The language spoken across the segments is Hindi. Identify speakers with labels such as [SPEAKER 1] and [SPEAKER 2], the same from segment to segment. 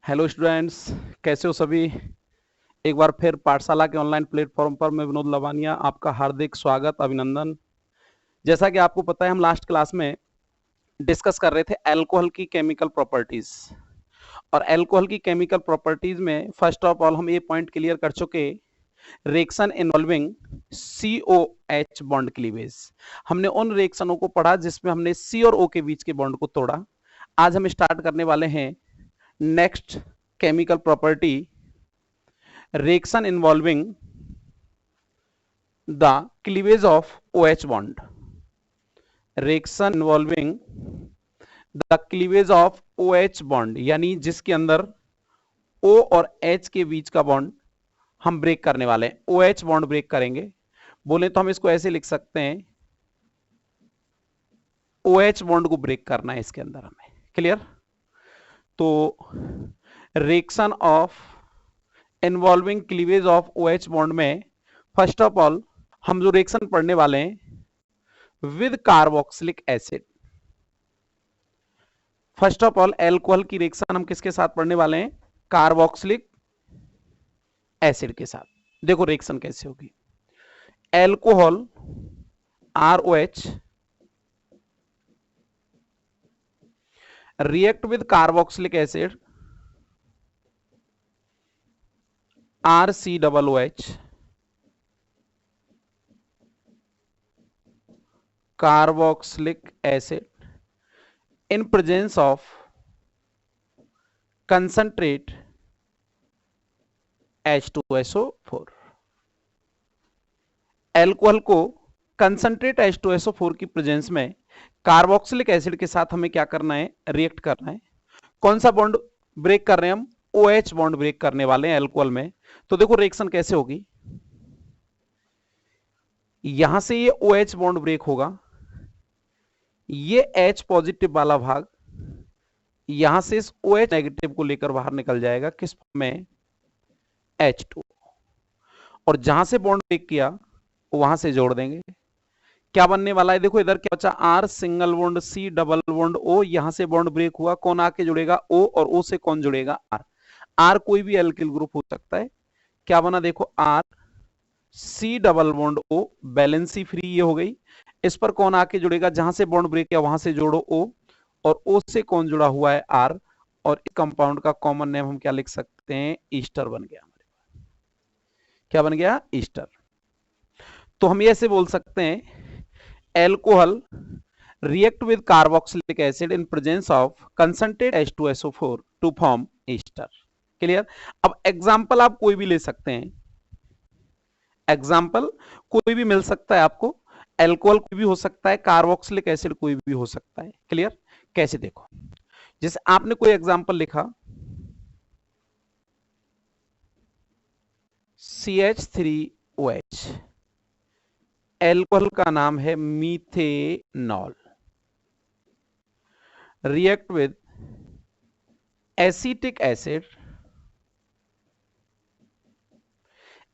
[SPEAKER 1] हेलो स्टूडेंट्स, कैसे हो सभी। एक बार फिर पाठशाला के ऑनलाइन प्लेटफॉर्म पर मैं विनोद लवानिया आपका हार्दिक स्वागत अभिनंदन। जैसा कि आपको पता है, हम लास्ट क्लास में डिस्कस कर रहे थे अल्कोहल की केमिकल प्रॉपर्टीज। और अल्कोहल की केमिकल प्रॉपर्टीज में फर्स्ट ऑफ ऑल हम ये पॉइंट क्लियर कर चुके, reaction involving COH bond cleavage. हमने उन रिएक्शनों को पढ़ा जिसमें हमने C और O के बीच के बॉन्ड को तोड़ा। आज हम स्टार्ट करने वाले हैं next chemical property, reaction involving the cleavage of OH bond. Reaction involving the cleavage of OH bond यानी जिसके अंदर O और H के बीच का बॉन्ड हम ब्रेक करने वाले हैं, OH बॉन्ड ब्रेक करेंगे। बोले तो हम इसको ऐसे लिख सकते हैं, OH बॉन्ड को ब्रेक करना है इसके अंदर हमें। क्लियर? तो reaction of involving cleavage of OH bond में फर्स्ट ऑफ ऑल हम जो रिएक्शन पढ़ने वाले हैं with carboxylic acid. First of all alcohol की रिएक्शन हम किसके साथ पढ़ने वाले हैं? कार्बोक्सिलिक एसिड के साथ। देखो रिएक्शन कैसे होगी। Alcohol ROH react with carboxylic acid RCOOH, carboxylic acid in presence of concentrate H2SO4। Alcohol को कंसंट्रेट H2SO4 की प्रेजेंस में कार्बोक्सिलिक एसिड के साथ हमें क्या करना है? रिएक्ट करना है। कौन सा बॉन्ड ब्रेक कर रहे हैं हम? OH बॉन्ड ब्रेक करने वाले हैं एल्कोहल में। तो देखो रिएक्शन कैसे होगी। यहां से ये OH बॉन्ड ब्रेक होगा, ये H पॉजिटिव वाला भाग यहां से इस OH नेगेटिव को लेकर बाहर निकल जाएगा, किस में? H2। और जहां से बॉन्ड ब्रेक किया वहां से जोड़ देंगे। क्या बनने वाला है? देखो इधर क्या बचा? R single bond C double bond O। यहां से बॉन्ड ब्रेक हुआ, कौन आके जुड़ेगा? O। और O से कौन जुड़ेगा? R। R कोई भी एल्किल ग्रुप हो सकता है। क्या बना? देखो R C double bond O, valency free ये हो गई। इस पर कौन आके जुड़ेगा? जहां से बॉन्ड ब्रेक किया वहां से जोड़ो O, और O से कौन जुड़ा हुआ है? R। और इस कंपाउंड का कॉमन नेम हम क्या लिख सकते हैं? ईस्टर बन गया। क्या बन गया? ईस्टर। तो हम ऐसे बोल सकते हैं, alcohol react with carboxylic acid in presence of concentrate H2SO4 to form ester। Clear? अब एग्जाम्पल आप कोई भी ले सकते हैं, एग्जाम्पल कोई भी मिल सकता है आपको। एल्कोहल कोई भी हो सकता है, कार्बोक्सिलिक एसिड कोई भी हो सकता है। क्लियर? कैसे? देखो, जैसे आपने कोई एग्जाम्पल लिखा CH3OH, एल्कोहल का नाम है methanol, react with acetic acid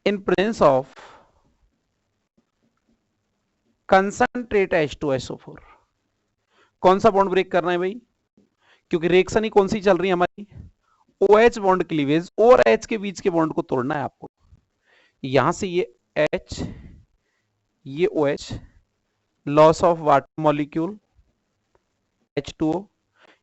[SPEAKER 1] in presence of concentrate H2SO4। कौन सा बॉन्ड ब्रेक करना है भाई? क्योंकि रिएक्शन ही कौन सी चल रही है हमारी? OH बॉन्ड क्लीवेज, O और H के बीच के बॉन्ड को तोड़ना है आपको। यहां से ये H, ये OH, loss of water molecule H2O।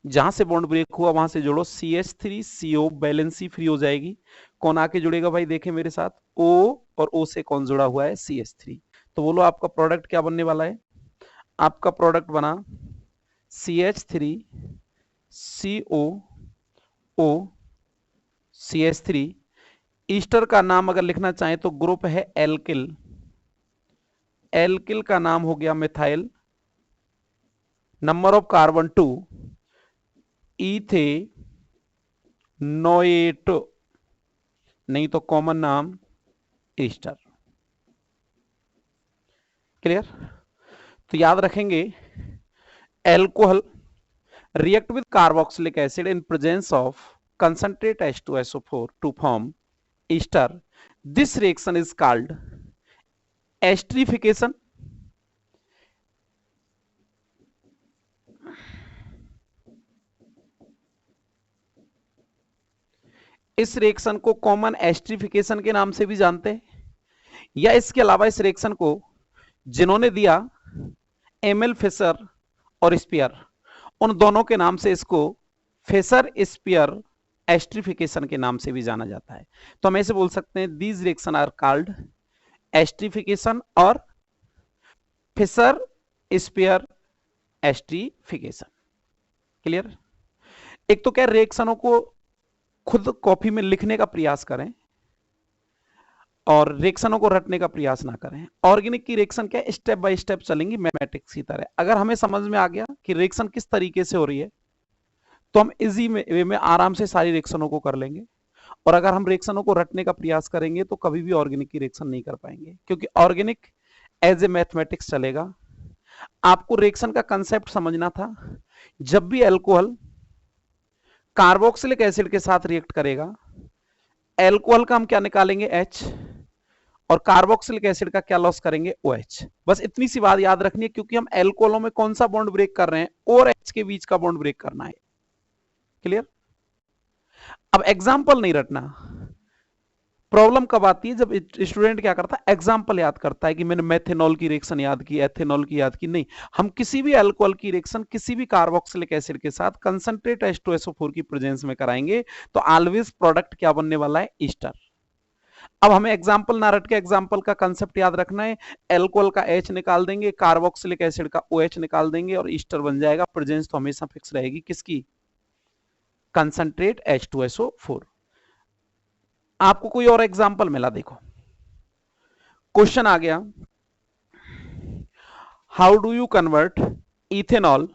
[SPEAKER 1] जहां से बॉन्ड ब्रेक हुआ वहां से जोड़ो CH3CO, बैलेंसी फ्री हो जाएगी। कौन आके जुड़ेगा भाई? देखें मेरे साथ, O, और O से कौन जुड़ा हुआ है? CH3। तो बोलो आपका प्रोडक्ट क्या बनने वाला है? आपका प्रोडक्ट बना CH3COO CH3। ईस्टर का नाम अगर लिखना चाहें तो ग्रुप है एल्किल, एल्किल का नाम हो गया methyl, number of carbon 2, ethanoate, नहीं तो कॉमन नाम ईस्टर। क्लियर? तो याद रखेंगे, alcohol react with carboxylic acid in presence of concentrate H2SO4 to form ester. This reaction is called esterification। इस रिएक्शन को कॉमन एस्टरिफिकेशन के नाम से भी जानते हैं, या इसके अलावा इस रिएक्शन को जिन्होंने दिया एमिल फिशर और स्पियर, उन दोनों के नाम से इसको फिशर स्पियर एस्टरिफिकेशन के नाम से भी जाना जाता है। तो हम ऐसे बोल सकते हैं these reaction are called esterification और फिशर स्पियर एस्टरिफिकेशन। क्लियर? एक तो क्या रिएक्शनों को खुद कॉपी में लिखने का प्रयास करें और रिएक्शनों को रटने का प्रयास ना करें। ऑर्गेनिक की रिएक्शन क्या स्टेप बाय स्टेप चलेंगी मैथमेटिक्स की तरह। अगर हमें समझ में आ गया कि रिएक्शन किस तरीके से हो रही है तो हम इजी वे में आराम से सारी रिएक्शनों को कर लेंगे, और अगर हम रिएक्शनों को रटने का प्रयास करेंगे तो कभी भी ऑर्गेनिक की रिएक्शन नहीं कर पाएंगे, क्योंकि ऑर्गेनिक एज ए मैथमेटिक्स चलेगा। आपको रिएक्शन का कंसेप्ट समझना था। जब भी अल्कोहल कार्बोक्सिलिक एसिड के साथ रिएक्ट करेगा, अल्कोहल का हम क्या निकालेंगे H, और कार्बोक्सिलिक एसिड का क्या लॉस करेंगे OH। बस इतनी सी बात याद रखनी है, क्योंकि हम अल्कोहलों में कौन सा बॉन्ड ब्रेक कर रहे हैं, और H के बीच का बॉन्ड ब्रेक करना है। क्लियर? अब एग्जाम्पल नहीं रटना। प्रॉब्लम कब आती है? जब स्टूडेंट क्या करता है, एग्जाम्पल याद करता है कि मैंने मेथेनॉल की रिएक्शन याद की, एथेनॉल की याद की। नहीं, हम किसी भी अल्कोहल की रिएक्शन किसी भी कार्बोक्सिलिक एसिड के साथ कंसंट्रेट H2SO4 की प्रेजेंस में कराएंगे तो ऑलवेज प्रोडक्ट क्या बनने वाला है, ईस्टर। अब हमें एग्जाम्पल ना रट के एग्जाम्पल का कंसेप्ट याद रखना है। अल्कोहल का H निकाल देंगे, कार्बोक्सिलिक एसिड का OH निकाल देंगे और ईस्टर बन जाएगा। प्रेजेंस तो हमेशा फिक्स रहेगी किसकी, कंसंट्रेट H2SO4। आपको कोई और एग्जाम्पल मिला? देखो क्वेश्चन आ गया, how do you convert ethanol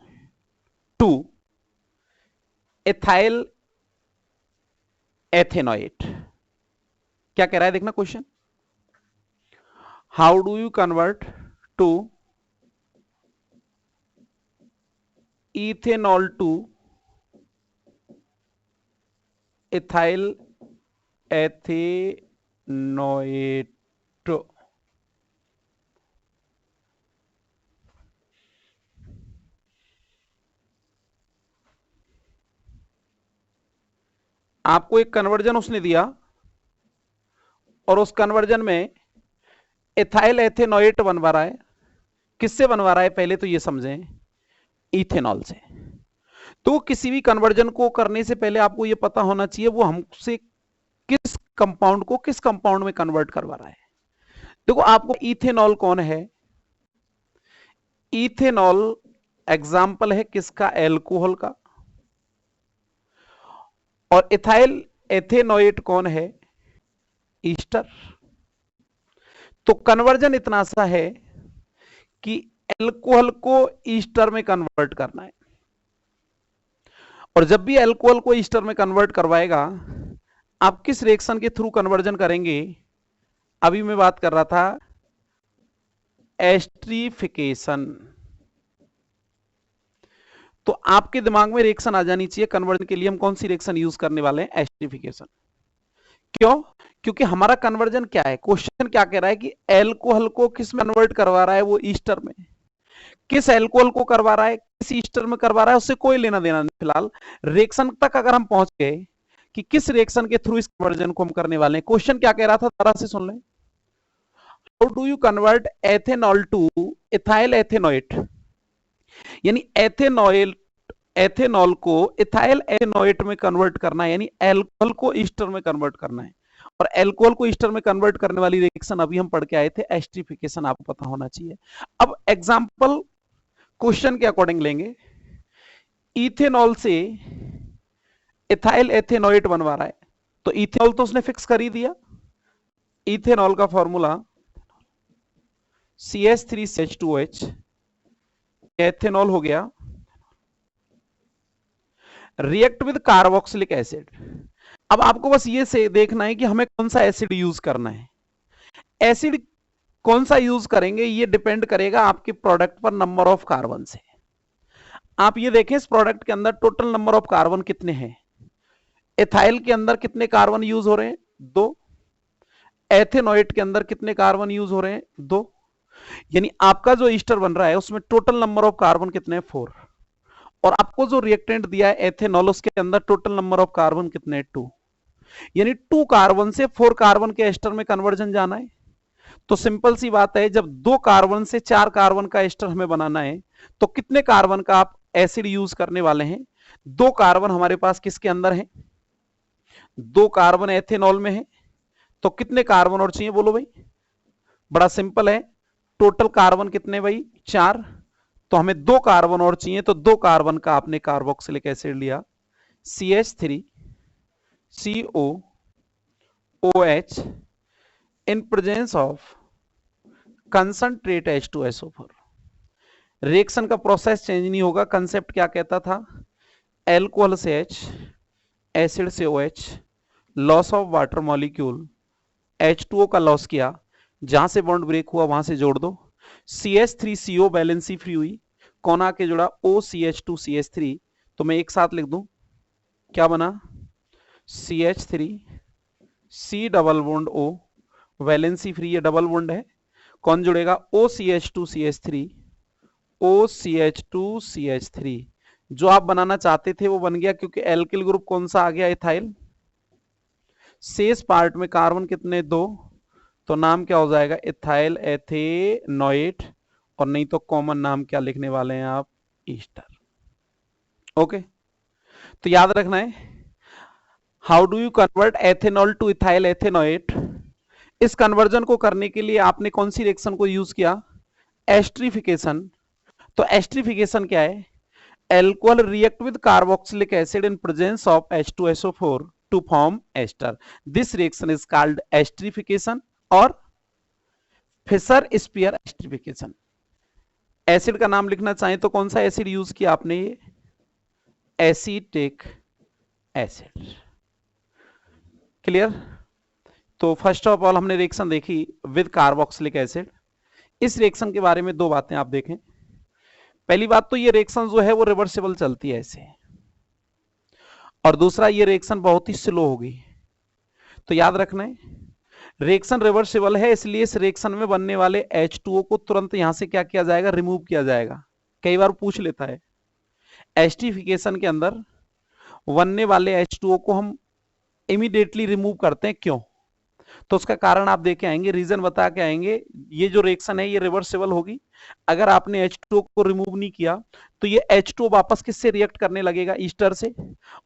[SPEAKER 1] to ethyl ethanoate. क्या कह रहा है देखना question, how do you convert to ethanol to ethyl ethanoate. आपको एक कन्वर्जन उसने दिया और उस कन्वर्जन में एथाइल एथेनोएट बनवा रहा है। किससे बनवा रहा है पहले तो ये समझें, इथेनॉल से। तो किसी भी कन्वर्जन को करने से पहले आपको ये पता होना चाहिए वो हमसे किस कंपाउंड को किस कंपाउंड में कन्वर्ट करवा रहा है। देखो आपको इथेनॉल कौन है, इथेनॉल एग्जाम्पल है किसका, एल्कोहल का। और इथाइल एथेनोएट कौन है, ईस्टर। तो कन्वर्जन इतना सा है कि एल्कोहल को ईस्टर में कन्वर्ट करना है, और जब भी एल्कोहल को ईस्टर में कन्वर्ट करवाएगा, आप किस रिएक्शन के थ्रू कन्वर्जन करेंगे? अभी मैं बात कर रहा था एस्टरिफिकेशन। तो आपके दिमाग में रिएक्शन आ जानी चाहिए कन्वर्जन के लिए हम कौन सी रिएक्शन यूज करने वाले हैं, एस्टरिफिकेशन। क्यों? क्योंकि हमारा कन्वर्जन क्या है, क्वेश्चन क्या कह रहा है कि एल्कोहल को किस में कन्वर्ट करवा रहा है, वो ईस्टर में। किस एल्कोहल को करवा रहा है, किस ईस्टर में करवा रहा है, उससे कोई लेना देना नहीं। फिलहाल रिएक्शन तक अगर हम पहुंच गए कि किस रिएक्शन के थ्रू इस कन्वर्जन को हम करने वाले हैं। क्वेश्चन क्या कह रहा था, तरह से सुन लें, how do you convert ethanol to ethyl ethanoate. यानी एथेनॉल को इथाइल एथेनोएट में कन्वर्ट करना है, यानी एल्कोहल को ईस्टर में कन्वर्ट करना है। और एल्कोहल को ईस्टर में कन्वर्ट करने वाली रिएक्शन अभी हम पढ़ के आए थे, एस्टरिफिकेशन, आपको पता होना चाहिए। अब एग्जांपल क्वेश्चन के अकॉर्डिंग लेंगे, इथेनॉल से इथाइल एथेनोएट बनवा रहा है, तो इथेनॉल तो उसने फिक्स कर ही दिया। इथेनॉल का फॉर्मूला CH3CH2OH, एथेनॉल हो गया। React with carboxylic acid. अब आपको बस ये से देखना है कि हमें कौन सा एसिड यूज करना है। एसिड कौन सा यूज करेंगे ये डिपेंड करेगा आपके प्रोडक्ट पर नंबर ऑफ कार्बन से। आप ये देखें इस प्रोडक्ट के अंदर टोटल नंबर ऑफ कार्बन कितने हैं। एथाइल के अंदर कितने कार्बन यूज हो रहे हैं, 2। एथेनोएट के अंदर कितने कार्बन यूज हो रहे हैं, 2। यानी आपका जो ईस्टर बन रहा है उसमें टोटल नंबर ऑफ कार्बन कितने हैं, 4। और आपको जो रिएक्टेंट दिया है एथेनॉल, उसके अंदर टोटल नंबर ऑफ कार्बन कितने हैं, 2। यानी 2 कार्बन से 4 कार्बन के एस्टर में कन्वर्जन जाना है। तो सिंपल सी बात है, जब 2 कार्बन से 4 कार्बन का एस्टर हमें बनाना है तो कितने कार्बन का आप एसिड यूज करने वाले हैं? 2 कार्बन हमारे पास किसके अंदर है? 2 कार्बन एथेनॉल में है। तो कितने कार्बन और चाहिए बोलो भाई? बड़ा सिंपल है, टोटल कार्बन कितने भाई? 4। तो हमें 2 कार्बन और चाहिए, तो 2 कार्बन का आपने कार्बोक्सिलिक एसिड लिया CH3 CO OH in presence of concentrate H2SO4। Reaction का प्रोसेस चेंज नहीं होगा। कंसेप्ट क्या कहता था? एल्कोहल से H, एसिड से OH, loss of water molecule, H2O का लॉस किया, जहां से बॉन्ड ब्रेक हुआ वहां से जोड़ दो, CH3CO बैलेंसी फ्री हुई, कौन आके जुड़ा? OCH2CH3। तो मैं एक साथ लिख दूं, क्या बना? CH3 C double bond O, valency free, ये डबल बॉन्ड है, कौन जुड़ेगा? OCH2CH3 OCH2CH3। जो आप बनाना चाहते थे वो बन गया, क्योंकि एल्किल ग्रुप कौन सा आ गया? इथाइल। शेष पार्ट में कार्बन कितने? 2। तो नाम क्या हो जाएगा? Ethyl ethanoate. और नहीं तो कॉमन नाम क्या लिखने वाले हैं आप? ईस्टर। ओके, तो याद रखना है, how do you convert ethanol to ethyl ethanoate. इस कन्वर्जन को करने के लिए आपने कौन सी रिएक्शन को यूज किया? एस्ट्रिफिकेशन। तो एस्ट्रिफिकेशन क्या है? Alcohol react with carboxylic acid in presence of H2SO4 to form ester. This reaction is called esterification और फिशर स्पीयर एस्ट्रिफिकेशन। एसिड का नाम लिखना चाहें तो कौन सा एसिड यूज किया आपने? ये एसीटिक एसिड। क्लियर? तो फर्स्ट ऑफ ऑल हमने रिएक्शन देखी विद कार्बोक्सिलिक एसिड। इस रिएक्शन के बारे में 2 बातें आप देखें। पहली बात तो ये रिएक्शन जो है वो रिवर्सिबल चलती है ऐसे, और दूसरा ये रिएक्शन बहुत ही स्लो होगी। तो याद रखना है, रिएक्शन रिवर्सिबल है, इसलिए इस रिएक्शन में बनने वाले H2O को तुरंत यहां से क्या किया जाएगा? रिमूव किया जाएगा। कई बार पूछ लेता है, एस्ट्रिफिकेशन के अंदर बनने वाले H2O को हम इमीडिएटली रिमूव करते हैं, क्यों? तो उसका कारण आप देख के आएंगे, रीजन बता के आएंगे। ये जो रिएक्शन है ये रिवर्सिबल होगी। अगर आपने H2O को रिमूव नहीं किया तो ये H2O वापस किससे रिएक्ट करने लगेगा? ईस्टर से।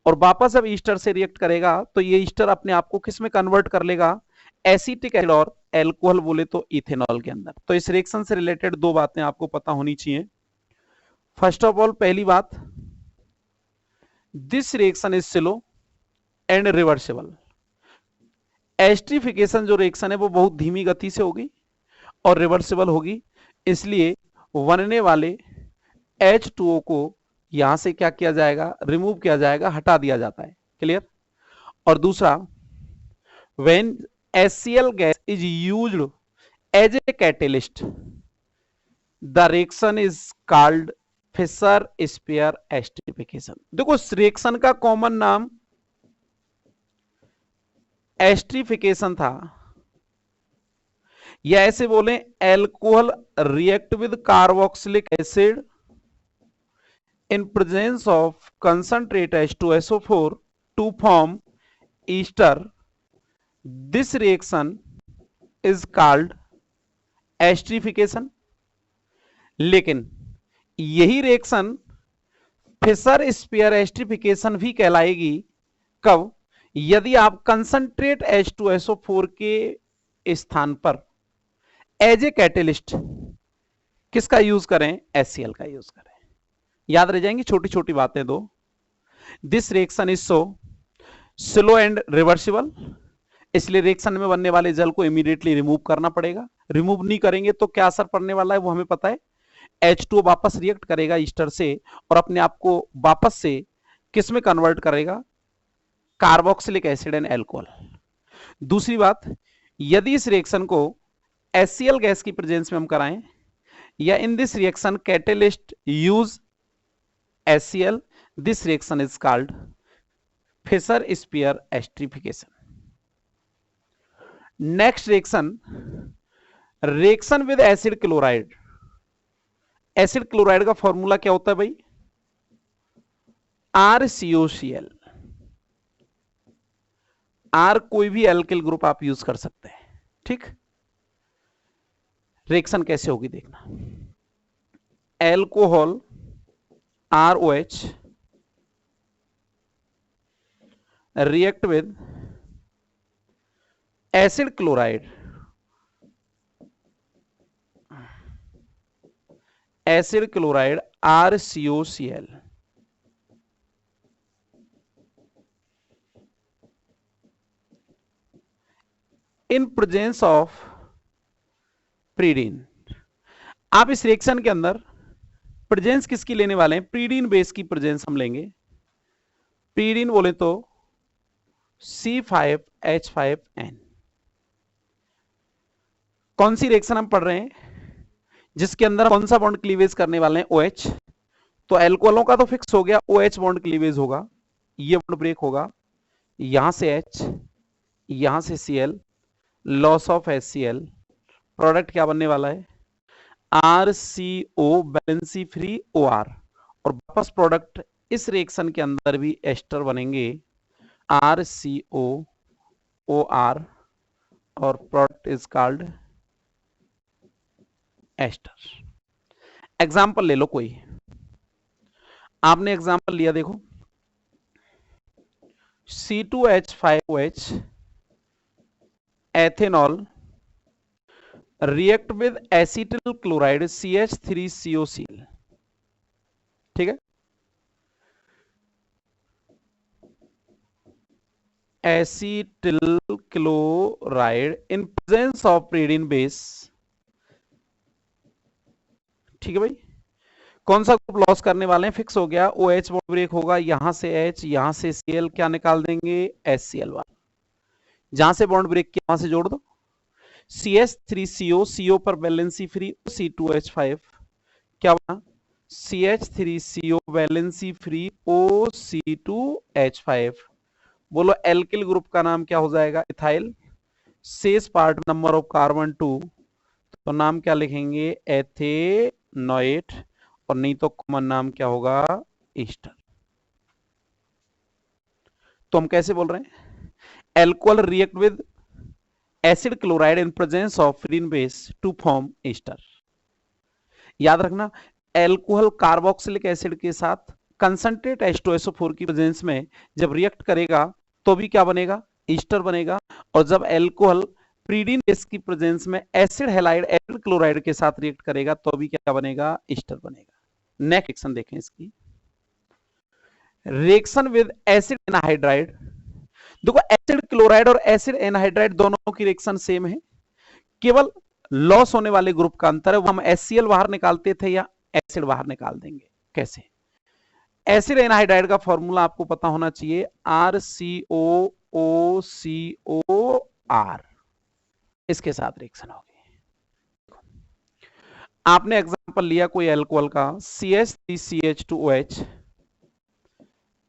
[SPEAKER 1] और वापस जब ईस्टर से रिएक्ट करेगा तो ये ईस्टर अपने आप को किस में कन्वर्ट कर लेगा? एसिटिक एसिड और एल्कोहल बोले तो इथेनॉल के अंदर। तो इस रिएक्शन से रिलेटेड 2 बातें आपको पता होनी चाहिए। फर्स्ट ऑफ ऑल, पहली बात, this reaction is slow and reversible. Esterification जो रिएक्शन है वो बहुत धीमी गति से होगी और रिवर्सिबल होगी, इसलिए बनने वाले H2O को यहां से क्या किया जाएगा? रिमूव किया जाएगा, हटा दिया जाता है। क्लियर? और दूसरा, when HCl gas is used as a catalyst the reaction is called Fischer Speier esterification. देखो, इस रिएक्शन का कॉमन नाम एस्ट्रिफिकेशन था, या ऐसे बोले alcohol react with carboxylic acid in presence of concentrate H2SO4 to form ester. This reaction is called esterification. लेकिन यही रिएक्शन फिशर स्पीयर एस्ट्रिफिकेशन भी कहलाएगी। कब? यदि आप कंसंट्रेट H2SO4 के स्थान पर एज ए कैटेलिस्ट किसका यूज करें? HCl का यूज करें। याद रह जाएंगी छोटी छोटी बातें 2। This reaction is so slow and reversible, इसलिए रिएक्शन में बनने वाले जल को इमीडिएटली रिमूव करना पड़ेगा। रिमूव नहीं करेंगे तो क्या असर पड़ने वाला है वो हमें पता है। H2O वापस रिएक्ट करेगा ईस्टर से और अपने आप को वापस से किस में कन्वर्ट करेगा? Carboxylic acid and alcohol. दूसरी बात, यदि इस रिएक्शन को HCl गैस की प्रेजेंस में हम कराएं, या in this reaction catalyst use HCl, this reaction is called Fischer Speier esterification. Next reaction, reaction with acid chloride. Acid chloride का फॉर्मूला क्या होता है भाई? RCOCl। आर कोई भी एल्किल ग्रुप आप यूज कर सकते हैं, ठीक। रिएक्शन कैसे होगी देखना, alcohol ROH react with acid chloride RCOCl in presence of प्रीडीन। आप इस रिएक्शन के अंदर प्रेजेंस किसकी लेने वाले हैं, प्रीडीन बेस की प्रेजेंस हम लेंगे। प्रीडीन बोले तो C5H5N। कौन सी रिएक्शन हम पढ़ रहे हैं, जिसके अंदर कौन सा बॉन्ड क्लीवेज करने वाले हैं, OH। तो एल्कोहलों का तो फिक्स हो गया, OH बॉन्ड क्लीवेज होगा, ये बॉन्ड ब्रेक होगा, यहां से H, यहां से Cl, loss of HCl, product क्या बनने वाला है, RCO बैलेंसी फ्री OR, और वापस प्रोडक्ट इस रिएक्शन के अंदर भी एस्टर बनेंगे, RCO OR, और product is called ester. Example ले लो कोई, आपने एग्जाम्पल लिया देखो, C2H5OH ethanol react with acetyl chloride CH3COCl, ठीक है। Acetyl chloride in presence of pyridine base, ठीक है भाई। कौन सा ग्रुप लॉस करने वाले हैं, फिक्स हो गया, OH बॉन्ड ब्रेक होगा, यहां से H, यहां से Cl, क्या निकाल देंगे, HCl1। जहां से बॉन्ड ब्रेक किया वहां से जोड़ दो, CH3CO, CO पर वैलेंसी फ्री, C2H5, क्या बना, CH3CO वैलेंसी फ्री OC2H5। बोलो एल्किल ग्रुप का नाम क्या हो जाएगा, इथाइल। शेष पार्ट नंबर ऑफ कार्बन 2, तो नाम क्या लिखेंगे, एथेनोएट, और नहीं तो कॉमन नाम क्या होगा, ईस्टर। तो हम कैसे बोल रहे हैं, alcohol react with acid chloride in presence of pyridine base to form ester. याद रखना, एल्कोहल कार्बोक्सिलिक एसिड के साथ कंसंट्रेट H2SO4 की प्रेजेंस में जब रिएक्ट करेगा तो भी क्या बनेगा, ईस्टर बनेगा। और जब एल्कोहल प्रीडीन बेस की प्रेजेंस में एसिड हैलाइड एसिड क्लोराइड के साथ रिएक्ट करेगा तो भी क्या बनेगा, ईस्टर बनेगा। नेक्स्ट रिएक्शन देखें इसकी, रिएक्शन विद एसिड एनहाइड्राइड। देखो एसिड क्लोराइड और एसिड एनहाइड्राइड दोनों की रिएक्शन सेम है, केवल लॉस होने वाले ग्रुप का अंतर है। वो हम HCl बाहर निकालते थे या एसिड बाहर निकाल देंगे, कैसे। एसिड एनहाइड्राइड का फॉर्मूला आपको पता होना चाहिए, RCOOCOR, इसके साथ रिएक्शन होगी। आपने एग्जांपल लिया कोई एल्कोहल का, CH3CH2OH,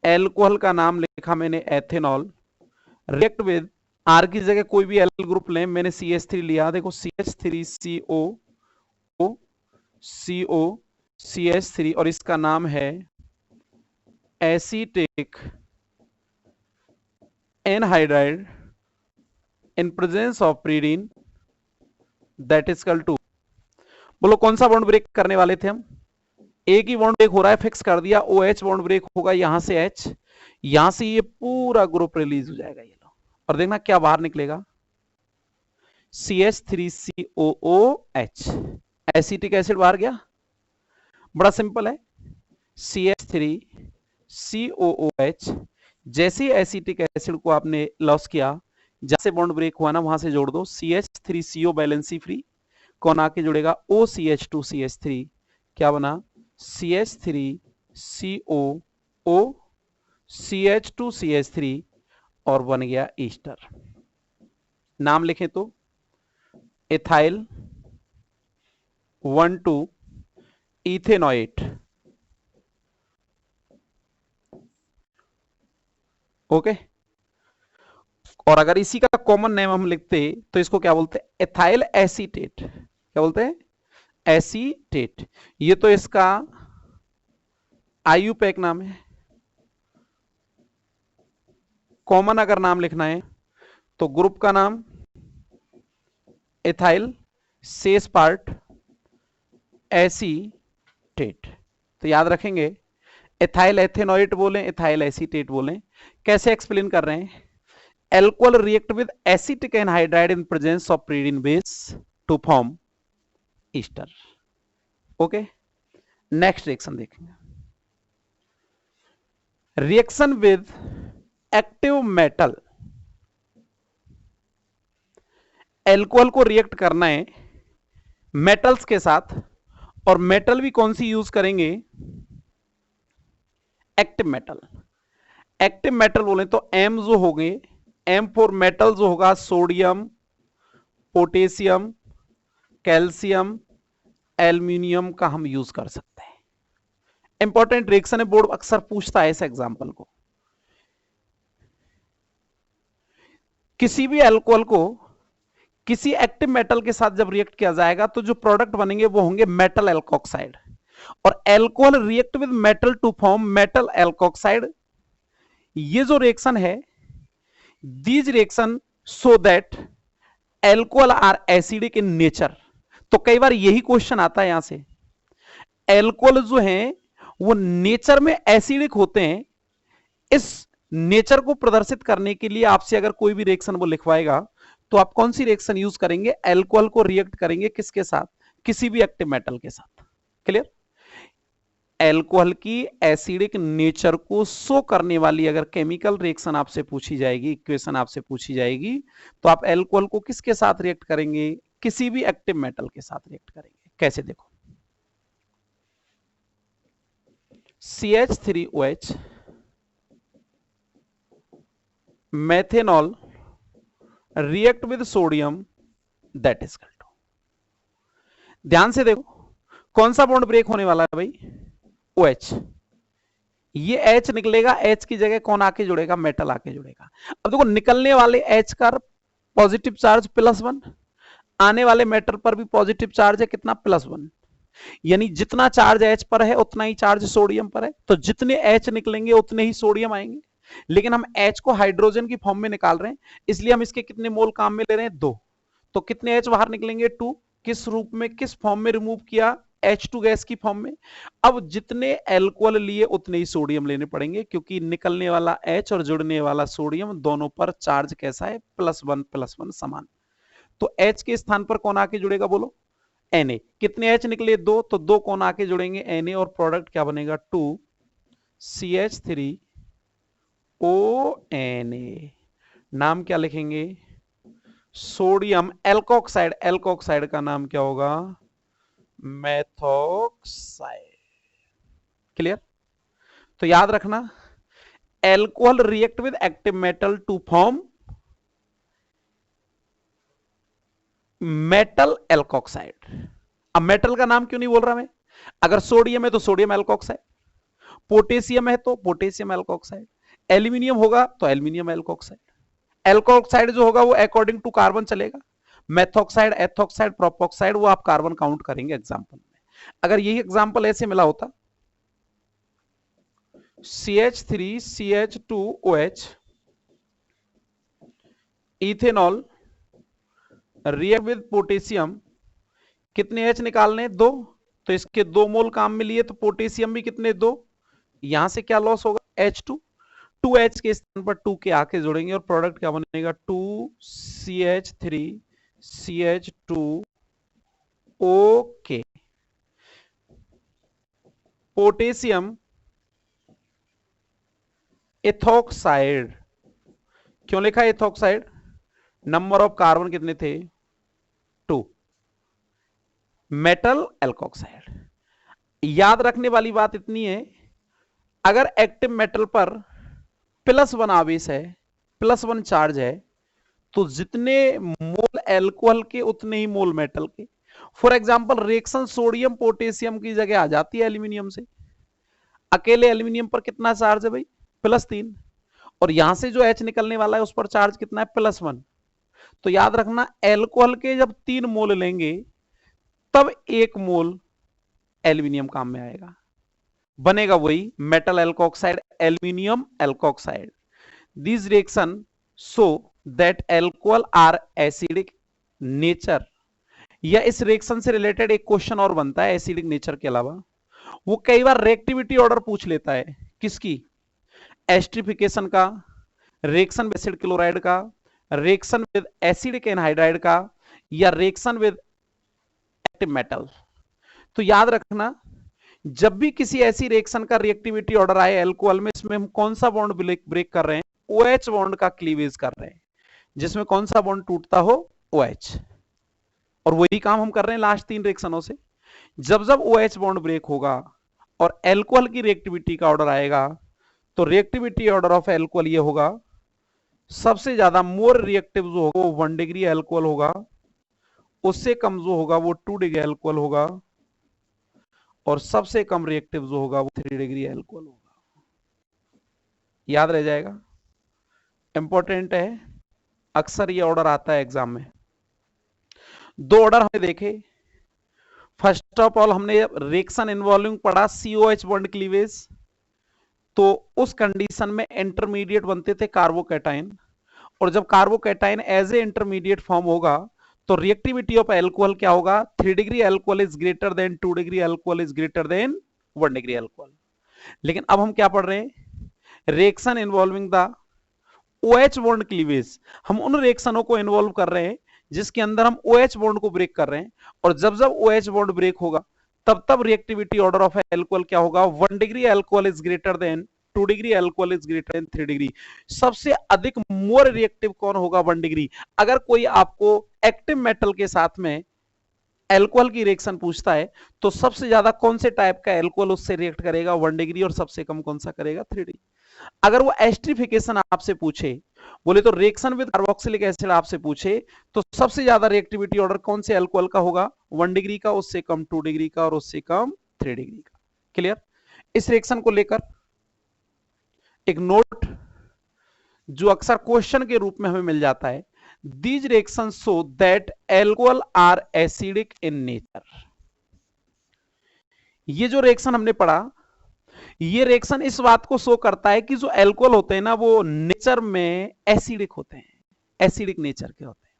[SPEAKER 1] एल्कोहल का नाम लिखा मैंने एथेनॉल, रिएक्ट विद, आर की जगह कोई भी एल ग्रुप लें, मैंने CH3 लिया, देखो CH3CO CH3, और इसका नाम है acetic anhydride in presence of pyridine, that is equal to, बोलो कौन सा बॉन्ड ब्रेक करने वाले थे हम, एक ही बॉन्ड ब्रेक हो रहा है, फिक्स कर दिया, OH बॉन्ड ब्रेक होगा, यहां से H, यहां से ये पूरा ग्रुप रिलीज हो जाएगा, ये लो, और देखना क्या बाहर निकलेगा, CH3COOH, एसिटिक एसिड बाहर गया, बड़ा सिंपल है, CH3COOH। जैसे ही एसिटिक एसिड को आपने लॉस किया, जहां से बॉन्ड ब्रेक हुआ ना वहां से जोड़ दो, CH3CO बैलेंसी फ्री, कौन आके जुड़ेगा, OCH2CH3, क्या बना, CH3COO CH2CH3, और बन गया ईस्टर। नाम लिखें तो इथाइल 1,2 इथेनोएट, ओके। और अगर इसी का कॉमन नेम हम लिखते तो इसको क्या बोलते हैं, एथाइल एसीटेट, क्या बोलते हैं, एसीटेट। ये तो इसका IUPAC नाम है। कॉमन अगर नाम लिखना है तो ग्रुप का नाम एथाइल, शेष पार्ट एसीटेट। तो याद रखेंगे, एथाइल एथेनोएट बोलें, एथाइल एसीटेट बोलें। कैसे एक्सप्लेन कर रहे हैं? Alcohol react with acetic anhydride in presence of pyridine base to form ester. Okay, next reaction देखेंगे। Reaction with active metal. Alcohol को रिएक्ट करना है मेटल्स के साथ, और मेटल भी कौन सी यूज करेंगे? Active metal. एक्टिव मेटल बोले तो एम जो हो गए, एम फॉर मेटल जो होगा सोडियम, पोटेशियम, कैल्शियम, एल्यूमिनियम का हम यूज कर सकते हैं। इंपॉर्टेंट रिएक्शन है, बोर्ड अक्सर पूछता है इस एग्जांपल को। किसी भी अल्कोहल को किसी एक्टिव मेटल के साथ जब रिएक्ट किया जाएगा तो जो प्रोडक्ट बनेंगे वो होंगे मेटल एल्कोक्साइड, और alcohol react with metal to form metal alkoxide. ये जो रिएक्शन है, these reaction so that alcohol are acidic in nature. तो कई बार यही क्वेश्चन आता है यहां से, एल्कोहल जो है वो नेचर में एसिडिक होते हैं। इस नेचर को प्रदर्शित करने के लिए आपसे अगर कोई भी रिएक्शन वो लिखवाएगा तो आप कौन सी रिएक्शन यूज करेंगे? एल्कोहल को रिएक्ट करेंगे किसके साथ? किसी भी एक्टिव मेटल के साथ। क्लियर? एल्कोहल की एसिडिक नेचर को शो करने वाली अगर केमिकल रिएक्शन आपसे पूछी जाएगी, इक्वेशन आपसे पूछी जाएगी, तो आप एल्कोहल को किसके साथ रिएक्ट करेंगे? किसी भी एक्टिव मेटल के साथ रिएक्ट करेंगे। कैसे? देखो, CH3OH methanol react with sodium that is equal to। ध्यान से देखो कौन सा बॉन्ड ब्रेक होने वाला है भाई? OH। ये H निकलेगा, H की जगह कौन आके जुड़ेगा? मेटल आके जुड़ेगा। अब देखो, निकलने वाले H का पॉजिटिव चार्ज +1, आने वाले मेटल पर भी पॉजिटिव चार्ज है, कितना? +1। यानी जितना चार्ज H पर है उतना ही चार्ज सोडियम पर है, तो जितने H निकलेंगे उतने ही सोडियम आएंगे। लेकिन हम H को हाइड्रोजन की फॉर्म में निकाल रहे हैं, इसलिए हम इसके कितने मोल काम में ले रहे हैं? 2। तो कितने H बाहर निकलेंगे? 2। किस रूप में, किस फॉर्म में रिमूव किया? H2 गैस की फॉर्म में। अब जितने एल्कोहल लिए उतने ही सोडियम लेने पड़ेंगे, क्योंकि निकलने वाला H और जुड़ने वाला सोडियम दोनों पर चार्ज कैसा है? +1 समान। तो H के स्थान पर कौन आके जुड़ेगा? बोलो, Na। कितने H निकले? 2। तो 2 कौन आके जुड़ेंगे? Na, और प्रोडक्ट क्या बनेगा? 2CH3ONa। नाम क्या लिखेंगे? Sodium alkoxide. एल्कोक्साइड का नाम क्या होगा? मेथोक्साइड। क्लियर? तो याद रखना, alcohol react with active metal to form metal alkoxide. अब मेटल का नाम क्यों नहीं बोल रहा मैं? अगर सोडियम है तो सोडियम एल्कोक्साइड, पोटेशियम है तो पोटेशियम एल्कोक्साइड, एल्यूमिनियम होगा तो एल्यूमिनियम एल्कोक्साइड। एल्कोक्साइड जो होगा वो अकॉर्डिंग टू कार्बन चलेगा। मेथोक्साइड, एथोक्साइड, प्रोपोक्साइड, वो आप कार्बन काउंट करेंगे एग्जांपल में। अगर यही एग्जांपल ऐसे मिला होता, CH3CH2OH ethanol react with potassium, कितने H निकालने? 2। तो इसके 2 मोल काम में लिए, तो पोटेशियम भी कितने? 2। यहां से क्या लॉस होगा? H2। 2H के स्थान पर 2 के आके जोड़ेंगे और प्रोडक्ट क्या बनेगा? 2CH3CH2OK। Potassium ethoxide. क्यों लिखा एथोक्साइड? नंबर ऑफ कार्बन कितने थे? 2। Metal alkoxide. याद रखने वाली बात इतनी है, अगर एक्टिव मेटल पर +1 आवेश है, +1 चार्ज है, तो जितने मोल एल्कोहल के उतने ही मोल मेटल के। For example, reaction sodium potassium की जगह आ जाती है एल्यूमिनियम से। अकेले एल्यूमिनियम पर कितना चार्ज है भाई? +3। और यहां से जो H निकलने वाला है उस पर चार्ज कितना है? +1। तो याद रखना, एल्कोहल के जब 3 मोल लेंगे तब 1 मोल एल्यूमिनियम काम में आएगा, बनेगा वही metal alkoxide, aluminium alkoxide. This reaction so that alcohol are acidic nature, या इस रिएक्शन से रिलेटेड एक क्वेश्चन और बनता है एसिडिक नेचर के अलावा, वो कई बार रिएक्टिविटी ऑर्डर पूछ लेता है किसकी, एस्ट्रिफिकेशन का, रिएक्शन विद एसिड क्लोराइड का, रिएक्शन विद एसिडिक एनहाइड्राइड का, या रिएक्शन विद एक्टिव मेटल। तो याद रखना जब भी किसी ऐसी रिएक्शन का रिएक्टिविटी ऑर्डर आए एल्कोहल में, इसमें हम कौन सा बॉन्ड ब्रेक कर रहे हैं, OH बॉन्ड का क्लीवेज कर रहे हैं, जिसमें कौन सा बॉन्ड टूटता हो, OH। और वही काम हम कर रहे हैं लास्ट 3 रिएक्शनों से। जब जब OH बॉन्ड ब्रेक होगा और एल्कोहल की रिएक्टिविटी का ऑर्डर आएगा, तो रिएक्टिविटी ऑर्डर ऑफ एल्कोहल ये होगा, सबसे ज्यादा मोर रिएक्टिव जो होगा वो 1 डिग्री एल्कोहल होगा, उससे कम जो होगा वो 2 डिग्री एल्कोहल होगा, और सबसे कम रिएक्टिव जो होगा वो 3 डिग्री एल्कोहल होगा। याद रह जाएगा, इंपॉर्टेंट है, अक्सर ये ऑर्डर आता है एग्जाम में। 2 ऑर्डर हमने देखे। फर्स्ट ऑफ ऑल हमने रिएक्शन इन्वॉल्विंग पढ़ा COH बॉन्ड क्लीवेज, तो उस कंडीशन में इंटरमीडिएट बनते थे कार्बोकैटाइन, और जब carbocation as a intermediate form होगा तो रिएक्टिविटी ऑफ एल्कोहल क्या होगा, 3 degree alcohol is greater than 2 degree alcohol is greater than 1 degree alcohol. लेकिन अब हम क्या पढ़ रहे हैं, reaction involving the OH bond cleavage. हम उन रिएक्शनों को इन्वॉल्व कर रहे हैं जिसके अंदर हम OH बॉन्ड को ब्रेक कर रहे हैं, और जब जब OH बॉन्ड ब्रेक होगा तब तब रिएक्टिविटी ऑर्डर ऑफ एल्कोहल क्या होगा, 1 degree alcohol is greater than 2 degree alcohol is greater then 3 degree. सबसे अधिक मोर रिएक्टिव कौन होगा, 1 डिग्री। अगर कोई आपको एक्टिव मेटल के साथ में एल्कोहल की रिएक्शन पूछता है तो सबसे ज्यादा कौन से टाइप का एल्कोहल उससे रिएक्ट करेगा, 1 डिग्री, और सबसे कम कौन सा करेगा, 3 डिग्री। अगर वो एस्ट्रिफिकेशन आपसे पूछे, बोले तो रिएक्शन विद कार्बोक्सिलिक एसिड आपसे पूछे, तो सबसे ज्यादा रिएक्टिविटी ऑर्डर कौन से एल्कोहल का होगा, 1 डिग्री का, उससे कम 2 डिग्री का, और उससे कम 3 डिग्री का। क्लियर। इस रिएक्शन को लेकर एक नोट जो अक्सर क्वेश्चन के रूप में हमें मिल जाता है, these reaction show that alcohol are acidic in nature. ये जो रिएक्शन हमने पढ़ा, ये रिएक्शन इस बात को शो करता है कि जो एल्कोहल होते हैं ना वो नेचर में एसिडिक होते हैं, एसिडिक नेचर के होते हैं।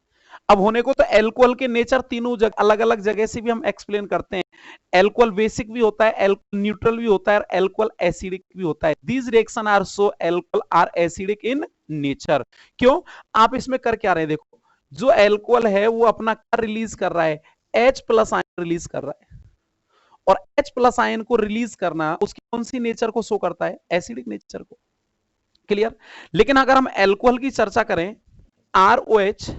[SPEAKER 1] अब होने को तो एल्कोहल के नेचर तीनों अलग अलग जगह से भी हम एक्सप्लेन करते हैं। एल्कोहल बेसिक भी होता है, एल्कोहल न्यूट्रल भी होता है, और एल्कोहल एसिडिक भी होता है। These reaction are so alcohol are acidic in nature. क्यों, आप इसमें कर क्या रहे हैं, देखो जो एल्कोहल है वो अपना क्या रिलीज कर रहा है, H प्लस आयन रिलीज कर रहा है, और H प्लस आयन को रिलीज करना उसकी कौन सी नेचर को शो करता है, एसिडिक नेचर को। क्लियर। लेकिन अगर हम एल्कोहल की चर्चा करें, ROH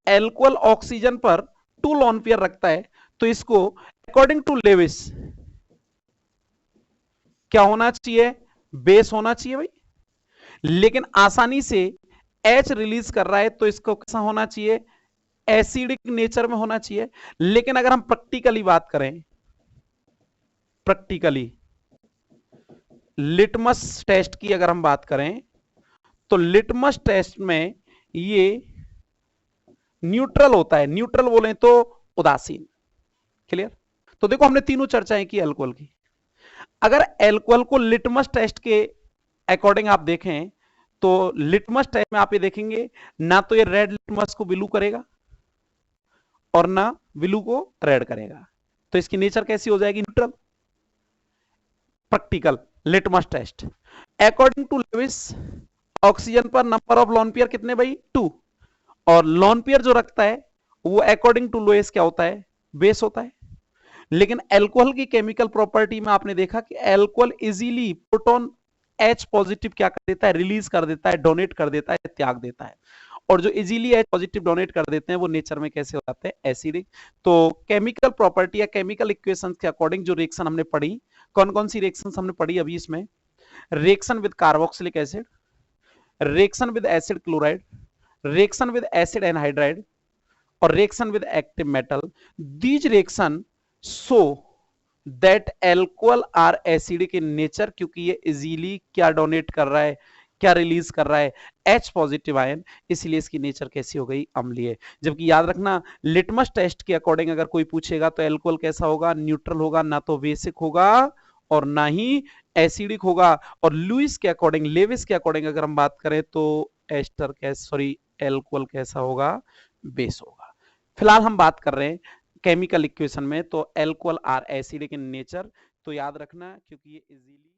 [SPEAKER 1] एल्कोहल ऑक्सीजन पर 2 लोन पेयर रखता है, तो इसको अकॉर्डिंग टू लेविस क्या होना चाहिए, बेस होना चाहिए भाई। लेकिन आसानी से H रिलीज कर रहा है तो इसको कैसा होना चाहिए, एसिडिक नेचर में होना चाहिए। लेकिन अगर हम प्रैक्टिकली बात करें, प्रैक्टिकली लिटमस टेस्ट की अगर हम बात करें, तो लिटमस टेस्ट में ये न्यूट्रल होता है। न्यूट्रल बोले तो उदासीन। क्लियर। तो देखो हमने तीनों चर्चाएं की एल्कोहल की। अगर एल्कोहल को लिटमस टेस्ट के अकॉर्डिंग आप देखें तो लिटमस टेस्ट में आप ये देखेंगे ना तो ये रेड लिटमस को ब्लू करेगा और ना ब्लू को रेड करेगा, तो इसकी नेचर कैसी हो जाएगी, neutral. Practical litmus test according to Lewis oxygen पर नंबर ऑफ लोन पेयर कितने भाई, 2, और लोन पेयर जो रखता है वो अकॉर्डिंग टू लोएस क्या होता है, बेस होता है। लेकिन अल्कोहल की केमिकल प्रॉपर्टी में आपने देखा कि alcohol easily proton H positive क्या कर देता है, रिलीज कर देता है, डोनेट कर देता है, त्याग देता है। और जो इजीली H पॉजिटिव डोनेट कर देते हैं वो नेचर में कैसे हो जाते हैं, एसिडिक। तो केमिकल प्रॉपर्टी या केमिकल इक्वेशंस के अकॉर्डिंग जो रिएक्शन हमने पढ़ी, कौन कौन सी रिएक्शंस हमने पढ़ी अभी इसमें, reaction with carboxylic acid, reaction with acid chloride, reaction with acid anhydride, और reaction with active metal. These reaction so that alcohol are acidic in nature, क्योंकि ये इजीली क्या डोनेट कर रहा है, क्या रिलीज कर रहा है, H पॉजिटिव आयन, इसलिए इसकी नेचर कैसी हो गई, अम्लीय। जबकि याद रखना लिटमस टेस्ट के अकॉर्डिंग अगर कोई पूछेगा तो एल्कोहल कैसा होगा, न्यूट्रल होगा, ना तो बेसिक होगा और ना ही एसिडिक होगा। और लुइस के अकॉर्डिंग, लेविस के अकॉर्डिंग अगर हम बात करें तो एस्टर सॉरी एल्कोहल कैसा होगा, बेस होगा। फिलहाल हम बात कर रहे हैं केमिकल इक्वेशन में, तो alcohol are acidic in nature, तो याद रखना क्योंकि ये इजीली